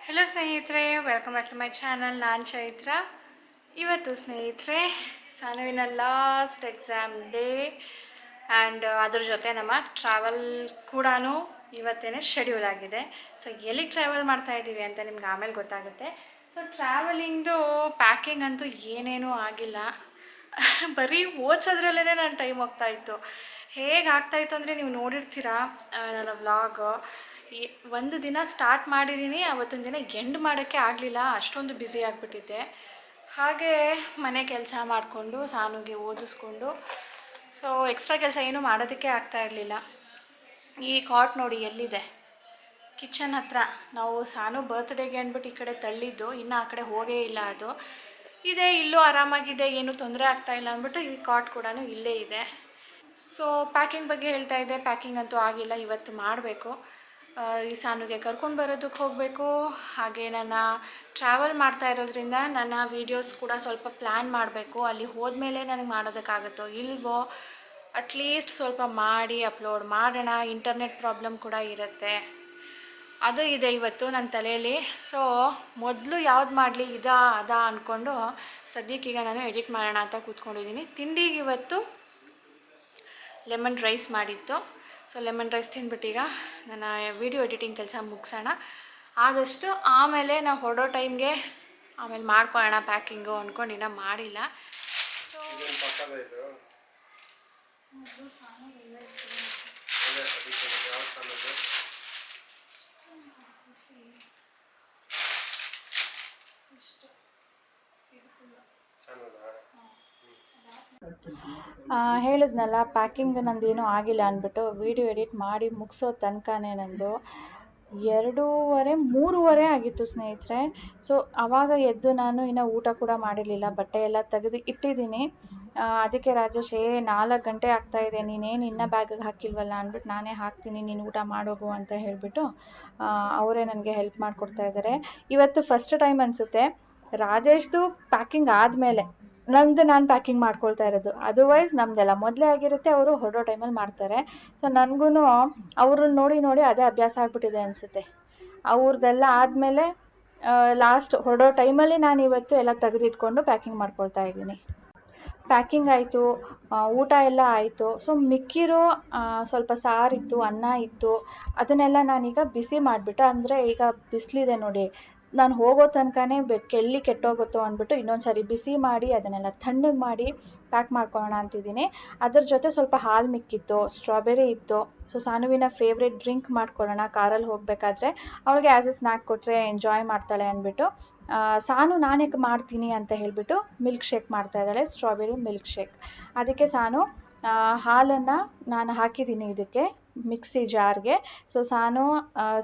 Hello ಸ್ನೇಹಿತರೆ, welcome back to my channel. ನಾನು ಚೈತ್ರ. ಇವತ್ತು ಸ್ನೇಹಿತರೆ ಸಾನುವಿನ ಲಾಸ್ಟ್ ಎಕ್ಸಾಮ್ ಡೇ ಆ್ಯಂಡ್ ಅದ್ರ ಜೊತೆ ನಮ್ಮ ಟ್ರಾವೆಲ್ ಕೂಡ ಇವತ್ತೇ ಶೆಡ್ಯೂಲ್ ಆಗಿದೆ. ಸೊ ಎಲ್ಲಿಗೆ ಟ್ರಾವೆಲ್ ಮಾಡ್ತಾಯಿದ್ದೀವಿ ಅಂತ ನಿಮ್ಗೆ ಆಮೇಲೆ ಗೊತ್ತಾಗುತ್ತೆ. ಸೊ ಟ್ರಾವೆಲಿಂಗ್ದು ಪ್ಯಾಕಿಂಗ್ ಅಂತೂ ಏನೇನೂ ಆಗಿಲ್ಲ. ಬರೀ ಓದಿಸೋದ್ರಲ್ಲೇ ನನ್ನ ಟೈಮ್ ಹೋಗ್ತಾಯಿತ್ತು. ಹೇಗೆ ಆಗ್ತಾಯಿತ್ತು ಅಂದರೆ ನೀವು ನೋಡಿರ್ತೀರ ನನ್ನ ವ್ಲಾಗ್. ಒಂದು ದಿನ ಸ್ಟಾರ್ಟ್ ಮಾಡಿದ್ದೀನಿ, ಅವತ್ತೊಂದು ದಿನ ಎಂಡ್ ಮಾಡೋಕ್ಕೆ ಆಗಲಿಲ್ಲ, ಅಷ್ಟೊಂದು ಬ್ಯುಸಿ ಆಗಿಬಿಟ್ಟಿದ್ದೆ. ಹಾಗೆ ಮನೆ ಕೆಲಸ ಮಾಡಿಕೊಂಡು ಸಾನುಗೆ ಓದಿಸ್ಕೊಂಡು ಸೊ ಎಕ್ಸ್ಟ್ರಾ ಕೆಲಸ ಏನೂ ಮಾಡೋದಕ್ಕೆ ಆಗ್ತಾಯಿರಲಿಲ್ಲ. ಈ ಕಾಟ್ ನೋಡಿ ಎಲ್ಲಿದೆ, ಕಿಚನ್ ಹತ್ರ. ನಾವು ಸಾನು ಬರ್ತ್ಡೇಗೆ ಅಂದ್ಬಿಟ್ಟು ಈ ಕಡೆ ತಳ್ಳಿದ್ದು, ಇನ್ನು ಆ ಕಡೆ ಹೋಗೇ ಇಲ್ಲ. ಅದು ಇದೆ, ಇಲ್ಲೂ ಆರಾಮಾಗಿದೆ, ಏನೂ ತೊಂದರೆ ಆಗ್ತಾಯಿಲ್ಲ ಅಂದ್ಬಿಟ್ಟು ಈ ಕಾಟ್ ಕೂಡ ಇಲ್ಲೇ ಇದೆ. ಸೊ ಪ್ಯಾಕಿಂಗ್ ಬಗ್ಗೆ ಹೇಳ್ತಾ ಇದ್ದೆ. ಪ್ಯಾಕಿಂಗ್ ಅಂತೂ ಆಗಿಲ್ಲ, ಇವತ್ತು ಮಾಡಬೇಕು. ಈ ಸಾನುಗೆ ಕರ್ಕೊಂಡು ಬರೋದಕ್ಕೆ ಹೋಗಬೇಕು. ಹಾಗೆ ನನ್ನ ಟ್ರಾವೆಲ್ ಮಾಡ್ತಾ ಇರೋದ್ರಿಂದ ನನ್ನ ವೀಡಿಯೋಸ್ ಕೂಡ ಸ್ವಲ್ಪ ಪ್ಲ್ಯಾನ್ ಮಾಡಬೇಕು. ಅಲ್ಲಿ ಹೋದ್ಮೇಲೆ ನನಗೆ ಮಾಡೋದಕ್ಕಾಗುತ್ತೋ ಇಲ್ವೋ, ಅಟ್ಲೀಸ್ಟ್ ಸ್ವಲ್ಪ ಮಾಡಿ ಅಪ್ಲೋಡ್ ಮಾಡೋಣ. ಇಂಟರ್ನೆಟ್ ಪ್ರಾಬ್ಲಮ್ ಕೂಡ ಇರುತ್ತೆ, ಅದು ಇದೆ ಇವತ್ತು ನನ್ನ ತಲೆಯಲ್ಲಿ. ಸೊ ಮೊದಲು ಯಾವ್ದು ಮಾಡಲಿ, ಅದಾ ಅಂದ್ಕೊಂಡು ಸದ್ಯಕ್ಕೀಗ ನಾನು ಎಡಿಟ್ ಮಾಡೋಣ ಅಂತ ಕೂತ್ಕೊಂಡಿದ್ದೀನಿ. ತಿಂಡಿಗೆ ಇವತ್ತು ಲೆಮನ್ ರೈಸ್ ಮಾಡಿತ್ತು. ಸೊ ಲೆಮನ್ ರೈಸ್ ತಿಂದ್ಬಿಟ್ಟೀಗ ನನ್ನ ವೀಡಿಯೋ ಎಡಿಟಿಂಗ್ ಕೆಲಸ ಮುಗಿಸೋಣ. ಆದಷ್ಟು ಆಮೇಲೆ ನಾವು ಹೊರಡೋ ಟೈಮ್ಗೆ ಆಮೇಲೆ ಮಾಡ್ಕೊಳ್ಳೋಣ ಪ್ಯಾಕಿಂಗು ಅಂದ್ಕೊಂಡು ಇನ್ನೂ ಮಾಡಿಲ್ಲ. ಸೊ ಹೇಳಿದ್ನಲ್ಲ, ಪ್ಯಾಕಿಂಗ್ ನಂದೇನೂ ಆಗಿಲ್ಲ ಅಂದ್ಬಿಟ್ಟು. ವೀಡಿಯೋ ಎಡಿಟ್ ಮಾಡಿ ಮುಗಿಸೋ ತನಕನೇ ನಂದು 2:30 ಆಗಿತ್ತು ಸ್ನೇಹಿತರೆ. ಸೊ ಆವಾಗ ಎದ್ದು ನಾನು ಇನ್ನೂ ಊಟ ಕೂಡ ಮಾಡಿರಲಿಲ್ಲ, ಬಟ್ಟೆ ಎಲ್ಲ ತೆಗೆದು ಇಟ್ಟಿದ್ದೀನಿ. ಅದಕ್ಕೆ ರಾಜೇಶ್ 4 ಗಂಟೆ ಆಗ್ತಾಯಿದೆ, ನೀನೇನು ಇನ್ನೂ ಬ್ಯಾಗಿಗೆ ಹಾಕಿಲ್ವಲ್ಲ ಅಂದ್ಬಿಟ್ಟು ನಾನೇ ಹಾಕ್ತೀನಿ, ನೀನು ಊಟ ಮಾಡೋಗು ಅಂತ ಹೇಳಿಬಿಟ್ಟು ಅವರೇ ನನಗೆ ಹೆಲ್ಪ್ ಮಾಡಿಕೊಡ್ತಾ ಇದ್ದಾರೆ. ಇವತ್ತು ಫಸ್ಟ್ ಟೈಮ್ ಅನಿಸುತ್ತೆ ರಾಜೇಶ್ದು ಪ್ಯಾಕಿಂಗ್ ಆದಮೇಲೆ ನಾನು ಪ್ಯಾಕಿಂಗ್ ಮಾಡ್ಕೊಳ್ತಾ ಇರೋದು. ಅದರ್ವೈಸ್ ನಮ್ಮದೆಲ್ಲ ಮೊದಲೇ ಆಗಿರುತ್ತೆ, ಅವರು ಹೊರಡೋ ಟೈಮಲ್ಲಿ ಮಾಡ್ತಾರೆ. ಸೊ ನನಗೂ ಅವ್ರನ್ನ ನೋಡಿ ಅದೇ ಅಭ್ಯಾಸ ಆಗಿಬಿಟ್ಟಿದೆ ಅನಿಸುತ್ತೆ. ಅವ್ರದ್ದೆಲ್ಲ ಆದಮೇಲೆ ಲಾಸ್ಟ್ ಹೊರಡೋ ಟೈಮಲ್ಲಿ ನಾನು ಇವತ್ತು ಎಲ್ಲ ತೆಗೆದಿಟ್ಕೊಂಡು ಪ್ಯಾಕಿಂಗ್ ಮಾಡ್ಕೊಳ್ತಾ ಇದ್ದೀನಿ. ಪ್ಯಾಕಿಂಗ್ ಆಯಿತು, ಊಟ ಎಲ್ಲ ಆಯಿತು. ಸೊ ಮಿಕ್ಕಿರೋ ಸ್ವಲ್ಪ ಸಾರಿತ್ತು, ಅನ್ನ ಇತ್ತು, ಅದನ್ನೆಲ್ಲ ನಾನೀಗ ಬಿಸಿ ಮಾಡಿಬಿಟ್ಟು, ಅಂದರೆ ಈಗ ಬಿಸಿಲಿದೆ ನೋಡಿ, ನಾನು ಹೋಗೋ ತನಕನೇ ಎಲ್ಲಿ ಕೆಟ್ಟೋಗುತ್ತೋ ಅಂದ್ಬಿಟ್ಟು ಇನ್ನೊಂದು ಸಾರಿ ಬಿಸಿ ಮಾಡಿ ಅದನ್ನೆಲ್ಲ ತಣ್ಣಗೆ ಮಾಡಿ ಪ್ಯಾಕ್ ಮಾಡ್ಕೊಳ್ಳೋಣ ಅಂತಿದ್ದೀನಿ. ಅದ್ರ ಜೊತೆ ಸ್ವಲ್ಪ ಹಾಲು ಮಿಕ್ಕಿತ್ತು, ಸ್ಟ್ರಾಬೆರಿ ಇತ್ತು. ಸೊ ಸಾನುವಿನ ಫೇವ್ರೆಟ್ ಡ್ರಿಂಕ್ ಮಾಡ್ಕೊಳ್ಳೋಣ ಕಾರಲ್ಲಿ ಹೋಗಬೇಕಾದ್ರೆ, ಅವಳಿಗೆ ಆ್ಯಸ್ ಎ ಸ್ನ್ಯಾಕ್ ಕೊಟ್ಟರೆ ಎಂಜಾಯ್ ಮಾಡ್ತಾಳೆ ಅಂದ್ಬಿಟ್ಟು ಸಾನು ನಾನೇ ಮಾಡ್ತೀನಿ ಅಂತ ಹೇಳಿಬಿಟ್ಟು ಮಿಲ್ಕ್ ಶೇಕ್ ಮಾಡ್ತಾ ಇದ್ದಾಳೆ, ಸ್ಟ್ರಾಬೆರಿ ಮಿಲ್ಕ್ ಶೇಕ್. ಅದಕ್ಕೆ ಸಾನು ಹಾಲನ್ನು ನಾನು ಹಾಕಿದ್ದೀನಿ ಇದಕ್ಕೆ ಮಿಕ್ಸಿ ಜಾರ್ಗೆ. ಸೊ ಸಾನು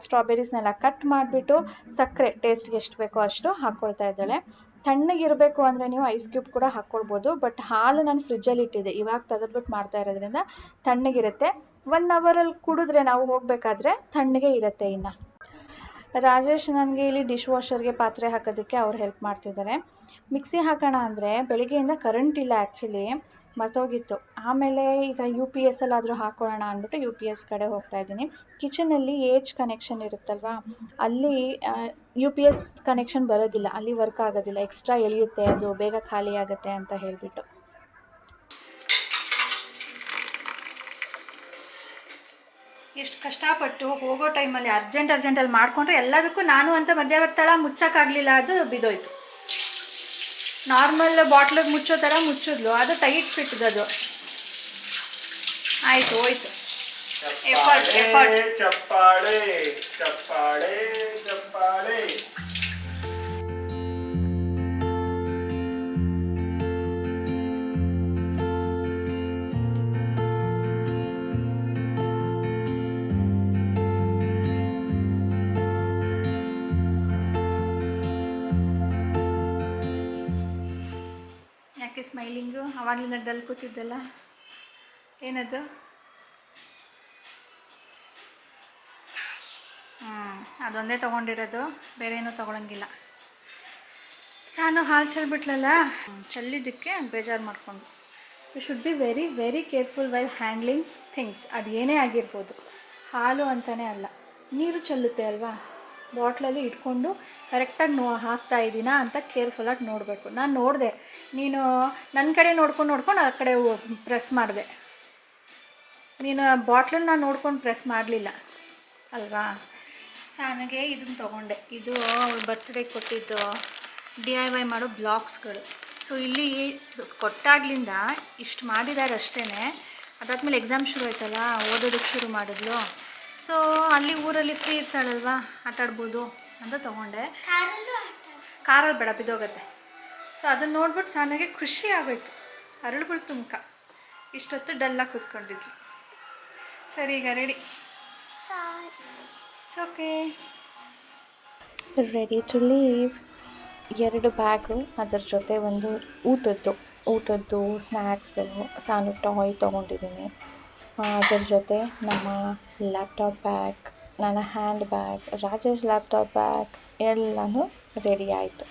ಸ್ಟ್ರಾಬೆರೀಸ್ನೆಲ್ಲ ಕಟ್ ಮಾಡಿಬಿಟ್ಟು ಸಕ್ಕರೆ ಟೇಸ್ಟ್ಗೆ ಎಷ್ಟು ಬೇಕೋ ಅಷ್ಟು ಹಾಕ್ಕೊಳ್ತಾ ಇದ್ದಾಳೆ. ತಣ್ಣಗಿರಬೇಕು ಅಂದರೆ ನೀವು ಐಸ್ ಕ್ಯೂಬ್ ಕೂಡ ಹಾಕ್ಕೊಳ್ಬೋದು, ಬಟ್ ಹಾಲು ನಾನು ಫ್ರಿಜ್ಜಲ್ಲಿ ಇಟ್ಟಿದ್ದೆ, ಇವಾಗ ತೆಗೆದ್ಬಿಟ್ಟು ಮಾಡ್ತಾ ಇರೋದ್ರಿಂದ ತಣ್ಣಗಿರುತ್ತೆ. 1 ಅವರಲ್ಲಿ ಕುಡಿದ್ರೆ ನಾವು ಹೋಗಬೇಕಾದ್ರೆ ತಣ್ಣಗೆ ಇರುತ್ತೆ. ಇನ್ನು ರಾಜೇಶ್ ನನಗೆ ಇಲ್ಲಿ ಡಿಶ್ ವಾಷರ್ಗೆ ಪಾತ್ರೆ ಹಾಕೋದಕ್ಕೆ ಅವ್ರು ಹೆಲ್ಪ್ ಮಾಡ್ತಿದ್ದಾರೆ. ಮಿಕ್ಸಿ ಹಾಕೋಣ ಅಂದರೆ ಬೆಳಿಗ್ಗೆಯಿಂದ ಕರೆಂಟ್ ಇಲ್ಲ, ಆ್ಯಕ್ಚುಲಿ ಮರ್ತೋಗಿತ್ತು. ಆಮೇಲೆ ಈಗ UPS ಅಲ್ಲಾದರೂ ಹಾಕೊಳ್ಳೋಣ ಅಂದ್ಬಿಟ್ಟು UPS ಕಡೆ ಹೋಗ್ತಾ ಇದ್ದೀನಿ. ಕಿಚನಲ್ಲಿ ಏಜ್ ಕನೆಕ್ಷನ್ ಇರುತ್ತಲ್ವ, ಅಲ್ಲಿ UPS ಕನೆಕ್ಷನ್ ಬರೋದಿಲ್ಲ, ಅಲ್ಲಿ ವರ್ಕ್ ಆಗೋದಿಲ್ಲ, ಎಕ್ಸ್ಟ್ರಾ ಎಳೆಯುತ್ತೆ, ಅದು ಬೇಗ ಖಾಲಿ ಆಗುತ್ತೆ ಅಂತ ಹೇಳಿಬಿಟ್ಟು. ಎಷ್ಟು ಕಷ್ಟಪಟ್ಟು ಹೋಗೋ ಟೈಮಲ್ಲಿ ಅರ್ಜೆಂಟಲ್ಲಿ ಮಾಡಿಕೊಂಡ್ರೆ ಎಲ್ಲದಕ್ಕೂ ನಾನು ಅಂತ ಮಧ್ಯವರ್ತಳ ಮುಚ್ಚೋಕ್ಕಾಗಲಿಲ್ಲ, ಅದು ಬಿದ್ದೋಯ್ತು. ನಾರ್ಮಲ್ ಬಾಟ್ಲಿಗೆ ಮುಚ್ಚೋ ಥರ ಮುಚ್ಚಿದ್ಲು, ಅದು ಟೈಟ್ ಫಿಟ್ದದು ಆಯಿತು, ಹೋಯ್ತು. ಚಪ್ಪಾಳೆ. ಯಾಕೆ ಸ್ಮೈಲಿಂಗು? ಅವಾಗಲಿಂದ ಡಲ್ ಕೂತಿದ್ದಲ್ಲ, ಏನದು? ಅದೊಂದೇ ತೊಗೊಂಡಿರೋದು, ಬೇರೆ ಏನೂ ತೊಗೊಳಂಗಿಲ್ಲ. ಸಾನು ಹಾಲು ಚೆಲ್ಬಿಟ್ಲಲ್ಲ, ಚೆಲ್ಲಿದ್ದಕ್ಕೆ ಬೇಜಾರು ಮಾಡಿಕೊಂಡು. You should be very very careful while handling things. ಅದು ಏನೇ ಆಗಿರ್ಬೋದು, ಹಾಲು ಅಂತಲೇ ಅಲ್ಲ, ನೀರು ಚೆಲ್ಲುತ್ತೆ ಅಲ್ವಾ, ಬಾಟ್ಲಲ್ಲಿ ಇಟ್ಕೊಂಡು ಕರೆಕ್ಟಾಗಿ ಹಾಕ್ತಾ ಇದ್ದೀನಾ ಅಂತ ಕೇರ್ಫುಲ್ಲಾಗಿ ನೋಡಬೇಕು. ನಾನು ನೋಡಿದೆ, ನೀನು ನನ್ನ ಕಡೆ ನೋಡ್ಕೊಂಡು ಆ ಕಡೆ ಪ್ರೆಸ್ ಮಾಡಿದೆ. ನೀನು ಬಾಟ್ಲಲ್ಲಿ ನಾನು ನೋಡ್ಕೊಂಡು ಪ್ರೆಸ್ ಮಾಡಲಿಲ್ಲ ಅಲ್ವಾ. ಸಾನಿಗೆ ಇದನ್ನು ತೊಗೊಂಡೆ. ಇದು ಅವಳು ಬರ್ತ್ಡೇಗೆ ಕೊಟ್ಟಿದ್ದು DIY ಮಾಡೋ ಬ್ಲಾಕ್ಸ್ಗಳು. ಸೊ ಇಲ್ಲಿ ಕೊಟ್ಟಾಗ್ಲಿಂದ ಇಷ್ಟು ಮಾಡಿದ್ದಾರೆ ಅಷ್ಟೇ. ಅದಾದಮೇಲೆ ಎಕ್ಸಾಮ್ ಶುರು ಆಯ್ತಲ್ಲ, ಓದೋದಕ್ಕೆ ಶುರು ಮಾಡಿದ್ಲು. ಸೊ ಅಲ್ಲಿ ಊರಲ್ಲಿ ಫ್ರೀ ಇರ್ತಾಳಲ್ವಾ, ಆಟಾಡ್ಬೋದು ಅಂತ ತೊಗೊಂಡೆ. ಕಾರಲ್ಲಿ ಬೇಡ, ಬಿದ್ದೋಗತ್ತೆ. ಸೊ ಅದನ್ನು ನೋಡ್ಬಿಟ್ಟು ಸಾನಿಗೆ ಖುಷಿ ಆಗೋಯ್ತು, ಅರಳುಗಳು ತುಮಕ. ಇಷ್ಟೊತ್ತು ಡಲ್ಲಾಗಿ ಕೂತ್ಕೊಂಡಿದ್ಲು. ಸರಿ, ಈಗ ready. It's okay, ready to leave. 2 bag, ಅದರ ಜೊತೆ ಒಂದು ಊಟದ್ದು ಸ್ನ್ಯಾಕ್ಸು, ಸಾನು ಟಾಯ್ ತೊಗೊಂಡಿದ್ದೀನಿ. ಅದರ ಜೊತೆ ನಮ್ಮ ಲ್ಯಾಪ್ಟಾಪ್ ಬ್ಯಾಗ್, ನನ್ನ hand bag, Rajesh laptop bag ಎಲ್ಲನೂ ರೆಡಿ ಆಯಿತು.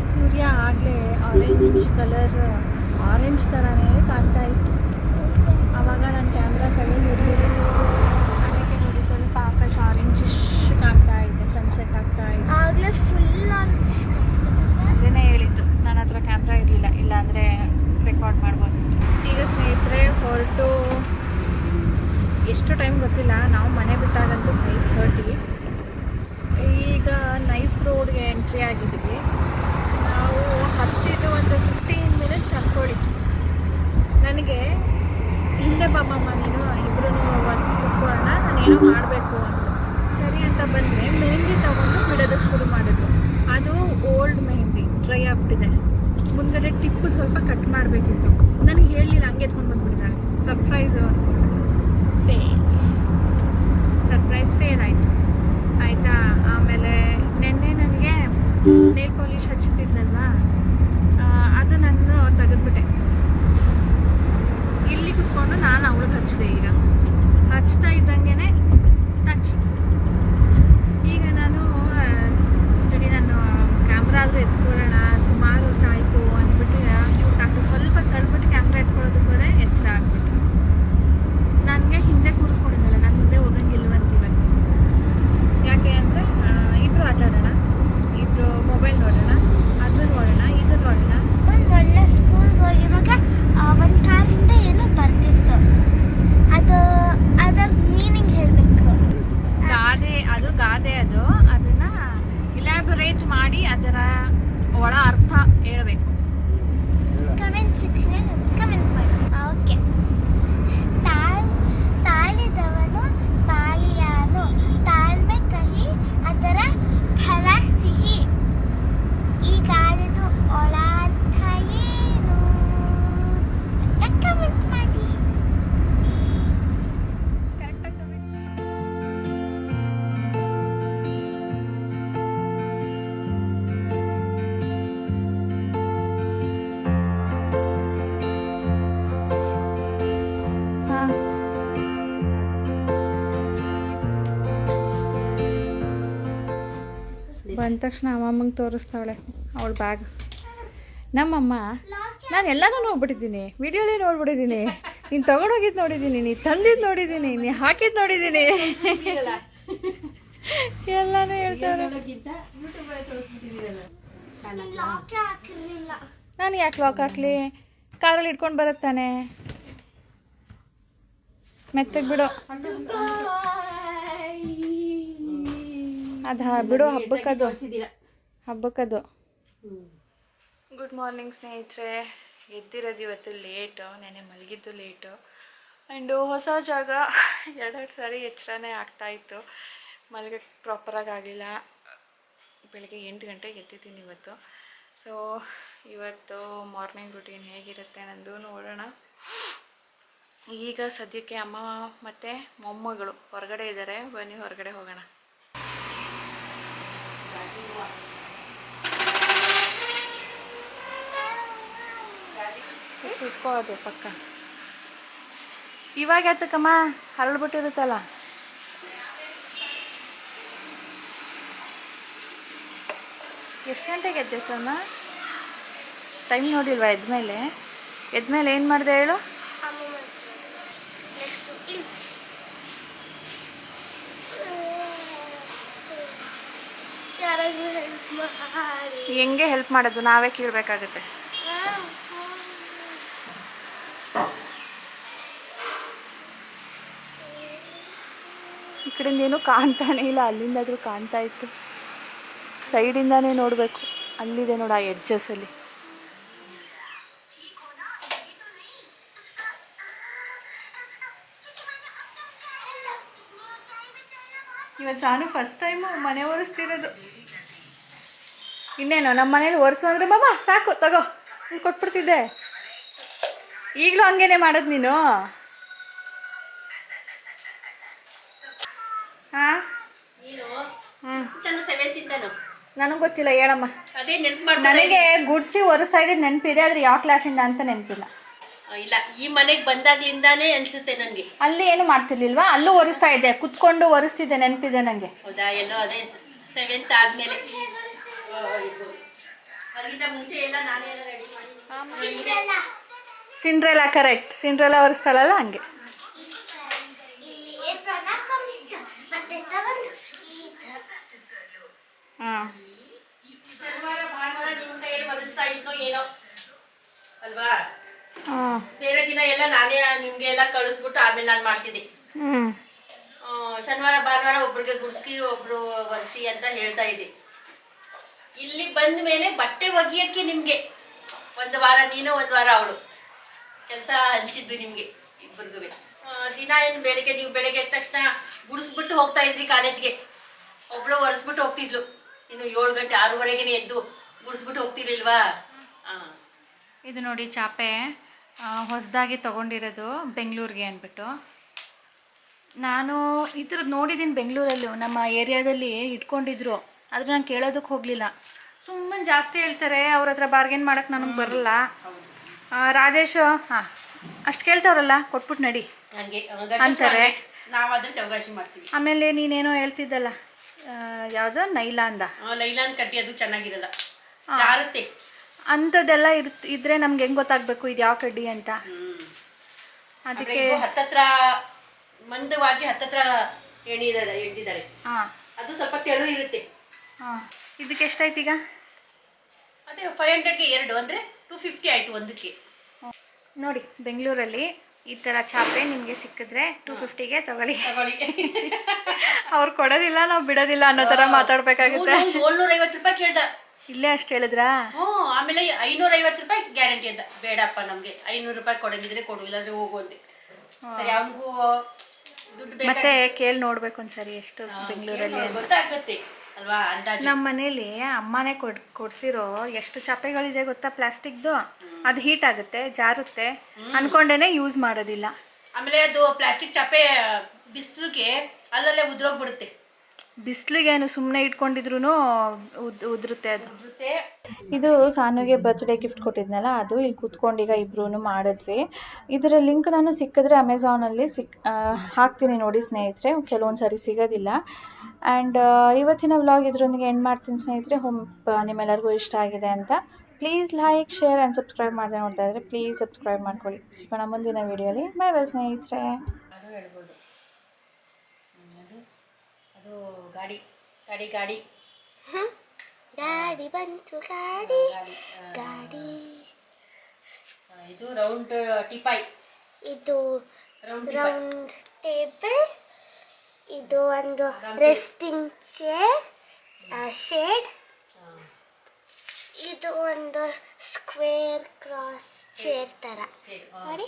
ಸೂರ್ಯ ಆಗಲೇ ಆರೆಂಜ್ ಕಲರ್, ಆರೆಂಜ್ ಥರನೇ ಕಾಣ್ತಾ ಇತ್ತು. ಆವಾಗ ನನ್ನ ಕ್ಯಾಮ್ರಾ ಕೈಯಲ್ಲಿ ಇರಲಿಲ್ಲ. ಅದಕ್ಕೆ ನೋಡಿ ಸ್ವಲ್ಪ ಆಕಾಶ ಆರೆಂಜಿಶ್ ಕಾಣ್ತಾ ಇದೆ, ಸನ್ಸೆಟ್ ಆಗ್ತಾ ಇದೆ. ಆಗಲೇ ಫುಲ್ ಆರೆಂಜ್ ಕಾಣಿಸ್ತದೆ. ಅದನ್ನೇ ಹೇಳಿದ್ದು, ನನ್ನ ಹತ್ರ ಕ್ಯಾಮ್ರಾ ಇರಲಿಲ್ಲ, ಇಲ್ಲಾಂದರೆ ರೆಕಾರ್ಡ್ ಮಾಡ್ಬೋದು. ಈಗ ಸ್ನೇಹಿತರೆ ಹೊರಟು ಎಷ್ಟು ಟೈಮ್ ಗೊತ್ತಿಲ್ಲ. ನಾವು ಮನೆ ಬಿಟ್ಟಾಗಂತೂ 5:30. ಈಗ ನೈಸ್ ರೋಡ್ಗೆ ಎಂಟ್ರಿ ಆಗಿದ್ವಿ. ನಾವು ಹತ್ತಿದ್ದು ಒಂದು 15 ಮಿನಿಟ್ಸ್ ಅನ್ಕೊಳ್ಳಿ. ನನಗೆ ಹಿಂದೆ ಬಾಬಮ್ಮ ನೀನು ಇಬ್ಬರೂ ಒಂದು ಕೂತ್ಕೊಳ್ಳೋಣ, ನಾನೇನೋ ಮಾಡಬೇಕು ಅಂತ. ಸರಿ ಅಂತ ಬಂದರೆ ಮೆಹಂದಿ ತಗೊಂಡು ಬಿಡೋದಕ್ಕೆ ಶುರು ಮಾಡಿದ್ರು. ಅದು ಓಲ್ಡ್ ಮೆಹಂದಿ, ಡ್ರೈ ಆಗ್ಬಿಟ್ಟಿದೆ. ಮುಂದ್ಗಡೆ ಟಿಪ್ಪು ಸ್ವಲ್ಪ ಕಟ್ ಮಾಡಬೇಕಿತ್ತು. ನನಗೆ ಹೇಳಲಿಲ್ಲ, ಹಂಗೆ ಎತ್ಕೊಂಡು ಬಂದುಬಿಡ್ತಾಳೆ. ಸರ್ಪ್ರೈಸು ಅಂದ್ಕೊಂಡು ಸರ್ಪ್ರೈಸ್ ಫೇಲ್ ಆಯಿತು. ಆಯಿತಾ. ಆಮೇಲೆ ನೆನ್ನೆ ನನಗೆ ನೇಲ್ ಪಾಲಿಶ್ ಹಚ್ತಿದ್ಲಲ್ವಾ, ಅದು ನಾನು ತೆಗೆದ್ಬಿಟ್ಟೆ. ಇಲ್ಲಿ ಕುತ್ಕೊಂಡು ನಾನು ಅವಳಿಗೆ ಹಚ್ಚಿದೆ. ಈಗ ಹಚ್ತಾ ಇದ್ದಂಗೆ ಹಚ್ಚಿ. ಈಗ ನಾನು ಕ್ಯಾಮ್ರಾ ಆದರೂ ಎತ್ಕೊಳ್ಳೋಣ, ಸುಮಾರು ಹೊತ್ತಾಯಿತು ಅಂದ್ಬಿಟ್ಟು ಇವ್ರು ಸ್ವಲ್ಪ ತಳ್ಬಿಟ್ಟು ಕ್ಯಾಮ್ರಾ ಎತ್ಕೊಳ್ಳೋದಕ್ಕೆ ಹೋದೆ, ಎಚ್ಚರ ಆಗ್ಬಿಟ್ಟು. ನನಗೆ ಹಿಂದೆ ಕೂರಿಸ್ಕೊಂಡಿದ್ದಾಳೆ, ನಾನು ಮುಂದೆ ಹೋಗಂಗಿಲ್ವಂತ ಇವತ್ತು. ಯಾಕೆ ಅಂದರೆ ಇಬ್ಬರು ಆಟ ಆಡೋಣ, ಇಬ್ಬರು ಮೊಬೈಲ್ ನೋಡೋಣ, ಅದು ನೋಡೋಣ, ಇದು ನೋಡೋಣ. ಮೊನ್ನೆ ಸ್ಕೂಲ್ಗೆ ಹೋಗಿರುವಾಗ ಒಂದು ಕಾರಿಂದ ಏನೋ ಬರ್ತಿತ್ತು. ಅದರ ಮೀನಿಂಗ್ ಹೇಳಬೇಕು. ಗಾದೆ ಅದು ಅದನ್ನು ಇಲಾಬೊರೇಟ್ ಮಾಡಿ ಅದರ ಒಳ ಅರ್ಥ ಹೇಳಬೇಕು. ಕಮೆಂಟ್ ಸೆಕ್ಷನ್ ಕಮೆಂಟ್ ಮಾಡಿ. ಓಕೆ. ತಾಳಿದವನು ತಾಳಿಯಾನು, ತಾಳ್ಮೆ ಕಹಿ, ಅದರ ಫಲ ಸಿಹಿ. ಈ ಗಾದೆದು ಒಳ ಅರ್ಥ ಏನು ಅಂತ ಕಮೆಂಟ್ ಮಾಡಿ. ಕರೆಕ್ಟಾಗಿ ಕಮೆಂಟ್. ಬಂದ ತಕ್ಷಣ ಅಮ್ಮಮ್ಮಂಗೆ ತೋರಿಸ್ತಾವಳೆ ಅವಳ ಬ್ಯಾಗ್. ನಮ್ಮಮ್ಮ ನಾನು ಎಲ್ಲನೂ ನೋಡ್ಬಿಟ್ಟಿದ್ದೀನಿ, ವಿಡಿಯೋಲೇ ನೋಡ್ಬಿಟ್ಟಿದ್ದೀನಿ. ನೀನು ತೊಗೊಂಡೋಗಿದ್ದು ನೋಡಿದ್ದೀನಿ, ನೀನು ತಂದಿದ್ದು ನೋಡಿದ್ದೀನಿ, ನೀನು ಹಾಕಿದ್ದು ನೋಡಿದ್ದೀನಿ, ಎಲ್ಲನೂ ಹೇಳ್ತಾರೆ. ನಾನು ಯಾಕೆ ಲಾಕ್ ಹಾಕ್ಲಿ? ಕಾರಲ್ಲಿ ಇಟ್ಕೊಂಡು ಬರುತ್ತಾನೆ. ಮೆತ್ತಗೆ ಬಿಡು, ಅದು ಬಿಡು, ಹಬ್ಬಕ್ಕದು. ಗುಡ್ ಮಾರ್ನಿಂಗ್ ಸ್ನೇಹಿತರೆ. ಎದ್ದಿರೋದು ಇವತ್ತು ಲೇಟು, ನೆನ್ನೆ ಮಲಗಿದ್ದು ಲೇಟು. ಆ್ಯಂಡು ಹೊಸ ಜಾಗ 2 ಸಾರಿ ಎಚ್ಚರನೇ ಆಗ್ತಾಯಿತ್ತು. ಮಲಗಕ್ಕೆ ಪ್ರಾಪರಾಗಿ ಆಗಲಿಲ್ಲ. ಬೆಳಗ್ಗೆ 8 ಗಂಟೆಗೆ ಎದ್ದಿದ್ದೀನಿ ಇವತ್ತು. ಸೊ ಇವತ್ತು ಮಾರ್ನಿಂಗ್ ರುಟೀನ್ ಹೇಗಿರುತ್ತೆ ನಂದು ನೋಡೋಣ. ಈಗ ಸದ್ಯಕ್ಕೆ ಅಮ್ಮ ಮತ್ತು ಮೊಮ್ಮಗಳು ಹೊರಗಡೆ ಇದ್ದಾರೆ. ಬನ್ನಿ ಹೊರಗಡೆ ಹೋಗೋಣ. ಇಟ್ಕೋದು ಪಕ್ಕ. ಇವಾಗ ಯಾತಕ್ಕಮ್ಮ ಹರಳ್ಬಿಟ್ಟಿರುತ್ತಲ್ಲ. ಎಷ್ಟು ಗಂಟೆಗೆ ಎದ್ದೆ ಸೋನಾ? ಟೈಮ್ ನೋಡಿಲ್ವಾ? ಎದ್ಮೇಲೆ ಏನು ಮಾಡಿದೆ ಹೇಳು? ಹೆಂಗೆ ಹೆಲ್ಪ್ ಮಾಡೋದು? ನಾವೇ ಕೇಳಬೇಕಾಗುತ್ತೆ. ಈ ಕಡೆಯಿಂದ ಏನೂ ಕಾಣ್ತಾನೇ ಇಲ್ಲ, ಅಲ್ಲಿಂದಾದರೂ ಕಾಣ್ತಾ ಇತ್ತು. ಸೈಡಿಂದಾನೇ ನೋಡಬೇಕು. ಅಲ್ಲಿದೆ ನೋಡು ಆ ಎಡ್ಜಸ್ಸಲ್ಲಿ. ಇವತ್ತು ಸಾನು ಫಸ್ಟ್ ಟೈಮು ಮನೆ ಒರೆಸ್ತಿರೋದು. ಇನ್ನೇನು ನಮ್ಮ ಮನೇಲಿ ಒರೆಸು ಅಂದರೆ ಬಾಬಾ ಸಾಕು ತಗೋ ಇಲ್ಲಿ ಕೊಟ್ಬಿಡ್ತಿದ್ದೆ. ಈಗಲೂ ಹಂಗೇನೆ ಮಾಡೋದು ನೀನು? ಹಾಂ ನನಗೆ ಗೊತ್ತಿಲ್ಲ, ಹೇಳಮ್ಮ. ನನಗೆ ಗುಡ್ಸಿ ಒರೆಸ್ತಾ ಇದ್ದಿದ್ದು ನೆನಪಿದೆ, ಆದರೆ ಯಾವ ಕ್ಲಾಸಿಂದ ಅಂತ ನೆನಪಿಲ್ಲ. ಇಲ್ಲ, ಈ ಮನೆಗೆ ಬಂದಾಗ್ಲಿಂದಾನೇ ಅನ್ಸುತ್ತೆ ನನಗೆ. ಅಲ್ಲಿ ಏನು ಮಾಡ್ತಿರ್ಲಿಲ್ವಾ? ಅಲ್ಲೂ ಒರೆಸ್ತಾ ಇದ್ದೆ, ಕುತ್ಕೊಂಡು ಒರೆಸ್ತಿದ್ದೆ, ನೆನಪಿದೆ ನನಗೆ. ಹೌದಾ? ಎಲ್ಲೋ ಅದೇ 7th ಆದ್ಮೇಲೆ. ಅದಕ್ಕಿಂತ ಮುಂಚೆ ಎಲ್ಲ ನಾನೇ ರೆಡಿ ಮಾಡಿ. Cinderella, correct. ಸಿಂಡ್ರೆಲಾ ಒರೆಸ್ತಾಳಲ್ಲ ಹಂಗೆ. ಶನಿವಾರ ಭಾನುವಾರ ನಿಮ್ಮ ಕೈಯಲ್ಲಿ ಒರೆಸ್ತಾ ಇದ್ನೋ ಏನೋ ಅಲ್ವಾ? ಬೇರೆ ದಿನ ಎಲ್ಲ ನಾನೇ ನಿಮ್ಗೆ ಎಲ್ಲ ಕಳಿಸ್ಬಿಟ್ಟು ಆಮೇಲೆ ನಾನು ಮಾಡ್ತಿದ್ದೆ. ಶನಿವಾರ ಭಾನುವಾರ ಒಬ್ರಿಗೆ ಗುಡ್ಸ್ಕಿ ಒಬ್ರು ಒರೆಸಿ ಅಂತ ಹೇಳ್ತಾ ಇದ್ದೆ. ಇಲ್ಲಿ ಬಂದ ಮೇಲೆ ಬಟ್ಟೆ ಒಗಿಯಕ್ಕೆ ನಿಮ್ಗೆ ಒಂದು ವಾರ ನೀನು ಒಂದು ವಾರ ಅವಳು ಕೆಲಸ ಹಂಚಿದ್ದು ನಿಮ್ಗೆ ಇಬ್ಬರಿಗೂ. ದಿನ ಏನು ಬೆಳಿಗ್ಗೆ ನೀವು ಬೆಳಗ್ಗೆ ಎದ್ದ ತಕ್ಷಣ ಗುಡಿಸ್ಬಿಟ್ಟು ಹೋಗ್ತಾ ಇದ್ರಿ ಕಾಲೇಜ್ಗೆ. ಒಬ್ಳು ಒರೆಸ್ಬಿಟ್ಟು ಹೋಗ್ತಿದ್ಲು. ಇನ್ನು 7 ಗಂಟೆ 6:30ಗೆ ಎದ್ದು ಗುಡಿಸ್ಬಿಟ್ಟು ಹೋಗ್ತಿರ್ಲಿಲ್ವಾ? ಇದು ನೋಡಿ ಚಾಪೆ ಹೊಸದಾಗಿ ತೊಗೊಂಡಿರೋದು ಬೆಂಗಳೂರಿಗೆ ಅಂದ್ಬಿಟ್ಟು. ನಾನು ಈ ಥರದ್ದು ನೋಡಿದ್ದೀನಿ ಬೆಂಗಳೂರಲ್ಲೂ, ನಮ್ಮ ಏರಿಯಾದಲ್ಲಿ ಇಟ್ಕೊಂಡಿದ್ರು. ಆದರೆ ನಾನು ಕೇಳೋದಕ್ಕೆ ಹೋಗಲಿಲ್ಲ. ಸುಮ್ಮನೆ ಜಾಸ್ತಿ ಹೇಳ್ತಾರೆ, ಅವ್ರ ಹತ್ರ ಬಾರ್ಗೇನ್ ಮಾಡೋಕ್ಕೆ ನನಗೆ ಬರಲ್ಲ. ರಾಜೇಶ್ ಹಾಂ ಅಷ್ಟು ಕೇಳ್ತಾವ್ರಲ್ಲ ಕೊಟ್ಬಿಟ್ಟು ನಡಿ ಅಂತಾರೆ. ನಾವಾದ್ರೆ ಚೌಕಾಶಿ ಮಾಡ್ತೀವಿ. ಆಮೇಲೆ ನೀನೇನೋ ಹೇಳ್ತಿದ್ದಲ್ಲ, ಯಾವುದೋ ನೈಲಾಂದ ಕಟ್ಟಿ, ಅದು ಚೆನ್ನಾಗಿರಲ್ಲ, ಜಾರುತ್ತೆ. ಅಂಥದ್ದೆಲ್ಲ ಇದ್ರೆ ನಮ್ಗೆ ಹೆಂಗೆ ಗೊತ್ತಾಗಬೇಕು ಇದು ಯಾವ ಕಡ್ಡಿ ಅಂತ? ಅದಕ್ಕೆ ಹತ್ತತ್ರ ಮಂದವಾಗಿ ಹತ್ತತ್ರ ಎಣ್ದಿದ್ದಾರೆ. ಅದು ಸ್ವಲ್ಪ ತೆಳು ಇರುತ್ತೆ. ಇದಕ್ಕೆ ಎಷ್ಟಾಯ್ತು ಈಗ? ಅದೇ 500ಗೆ 2 ಅಂದರೆ 250 ಆಯಿತು ಒಂದಕ್ಕೆ. ನೋಡಿ ಬೆಂಗಳೂರಲ್ಲಿ ಈ ಥರ ಚಾಪೆ ನಿಮಗೆ ಸಿಕ್ಕಿದ್ರೆ 250ಗೆ ತಗೊಳ್ಳಿ. ಅವ್ರು ಕೊಡೋದಿಲ್ಲ, ನಾವು ಬಿಡೋದಿಲ್ಲ ಅನ್ನೋ ಥರ ಮಾತಾಡ್ಬೇಕಾಗುತ್ತೆ. 750 ರೂಪಾಯಿ ಕೇಳ್ದ. ಇಲ್ಲೇ ಅಷ್ಟು ಹೇಳಿದ್ರಾ? ಆಮೇಲೆ 550 ರೂಪಾಯಿ ಗ್ಯಾರಂಟಿ ಅಂತ. ಬೇಡಪ್ಪ, ನಮಗೆ 500 ರೂಪಾಯಿ ಕೊಡೋದಿದ್ರೆ ಕೊಡು, ಇಲ್ಲಾಂದ್ರೆ ಹೋಗು ಅಂದೆ. ಸರಿ, ಅವನಿಗೂ ದುಡ್ಡು ಮತ್ತೆ ಕೇಳಿ ನೋಡ್ಬೇಕು ಒಂದ್ಸರಿ ಎಷ್ಟು ಬೆಂಗಳೂರಲ್ಲಿ ಗೊತ್ತಾಗುತ್ತೆ ಅಲ್ವಾ ಅಂದಾಜು. ನಮ್ಮ ಮನೇಲಿ ಅಮ್ಮನೇ ಕೊಡ್ಸಿರೋ ಎಷ್ಟು ಚಾಪೆಗಳಿದೆ ಗೊತ್ತಾ, ಪ್ಲಾಸ್ಟಿಕ್ದು. ಅದು ಹೀಟ್ ಆಗುತ್ತೆ, ಜಾರುತ್ತೆ ಅನ್ಕೊಂಡೇನೆ ಯೂಸ್ ಮಾಡೋದಿಲ್ಲ. ಆಮೇಲೆ ಅದು ಪ್ಲಾಸ್ಟಿಕ್ ಚಾಪೆ ಬಿಸಿಲಿಗೆ ಅಲ್ಲಲ್ಲೇ ಉದ್ರೋಗ್ಬಿಡುತ್ತೆ. ಬಿಸಿಲಿಗೇನು ಸುಮ್ಮನೆ ಇಟ್ಕೊಂಡಿದ್ರು ಉದುರುತ್ತೆ ಅದು. ಇದು ಸಾನುಗೆ ಬರ್ತ್ಡೇ ಗಿಫ್ಟ್ ಕೊಟ್ಟಿದ್ನಲ್ಲ, ಅದು ಇಲ್ಲಿ ಕೂತ್ಕೊಂಡು ಈಗ ಇಬ್ರು ಮಾಡಿದ್ವಿ. ಇದರ ಲಿಂಕ್ ನಾನು ಸಿಕ್ಕಿದ್ರೆ ಅಮೆಝಾನಲ್ಲಿ ಹಾಕ್ತೀನಿ ನೋಡಿ ಸ್ನೇಹಿತರೆ, ಕೆಲವೊಂದು ಸಾರಿ ಸಿಗೋದಿಲ್ಲ. ಆ್ಯಂಡ್ ಇವತ್ತಿನ ವ್ಲಾಗ್ ಇದರೊಂದಿಗೆ ಎಂಡ್ ಮಾಡ್ತೀನಿ ಸ್ನೇಹಿತರೆ. ನಿಮ್ಮೆಲ್ಲರಿಗೂ ಇಷ್ಟ ಆಗಿದೆ ಅಂತ. Please like, share and subscribe ಮಾಡದೆ ನೋಡ್ತಾ ಇದ್ರೆ ಪ್ಲೀಸ್ ಸಬ್ಸ್ಕ್ರೈಬ್ ಮಾಡ್ಕೊಳ್ಳಿ. ಸಿಗೋಣ ಮುಂದಿನ ವೀಡಿಯೋಲಿ. ಬೈ ಬೈ ಸ್ನೇಹಿತರೆ. ಹೇಳ್ಬೋದು ಅದು ಗಾಡಿ ಗಾಡಿ ಗಾಡಿ ಗಾಡಿ ಬಂತು ಗಾಡಿ ಗಾಡಿ. ಇದು ರೌಂಡ್ ಟಿಪಾಯ್, ಇದು ರೌಂಡ್ ಟೇಬಲ್, ಇದು ಒಂದು ರೆಸ್ಟಿಂಗ್ ಚೇರ್ ಶೇಡ್, ಇದು ಒಂದು ಸ್ಕ್ವೇರ್ ಕ್ರಾಸ್ ಚೇರ್ ತರ ನೋಡಿ,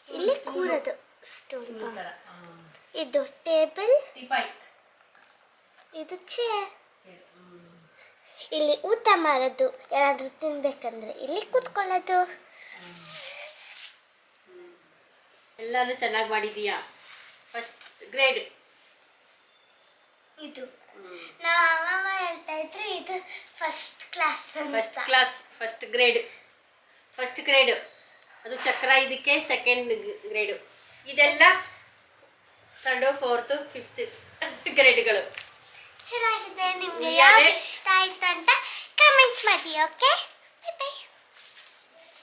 ಇಲ್ಲಿ ಕೂರೋದು ಸ್ಟೂಲ್. ಇದು ಟೇಬಲ್, ಇದು ಚೇರ್. ಇಲ್ಲಿ ಊಟ ಮಾಡೋದು, ಏನಾದರೂ ತಿನ್ಬೇಕಂದ್ರೆ ಇಲ್ಲಿ ಕೂತ್ಕೊಳ್ಳೋದು. ಎಲ್ಲಾನು ಚೆನ್ನಾಗಿ ಮಾಡಿದೀಯಾ, ಫಸ್ಟ್ ಗ್ರೇಡ್. ಇದು ನಮ್ಮ ಅಮ್ಮ ಹೇಳ್ತಾ ಇದ್ರು ಇದು ಫಸ್ಟ್ ಕ್ಲಾಸ್. First grade. ಅದು ಚಕ್ರ, ಇದಕ್ಕೆ ಸೆಕೆಂಡ್ ಗ್ರೇಡು. ಇದೆಲ್ಲ 3rd, 4th, 5th ಗ್ರೇಡ್ಗಳು. ಚೆನ್ನಾಗಿದೆ. ನಿಮ್ಗೆ ಯಾವ್ದು ಇಷ್ಟ ಮಾಡಿ ಓಕೆ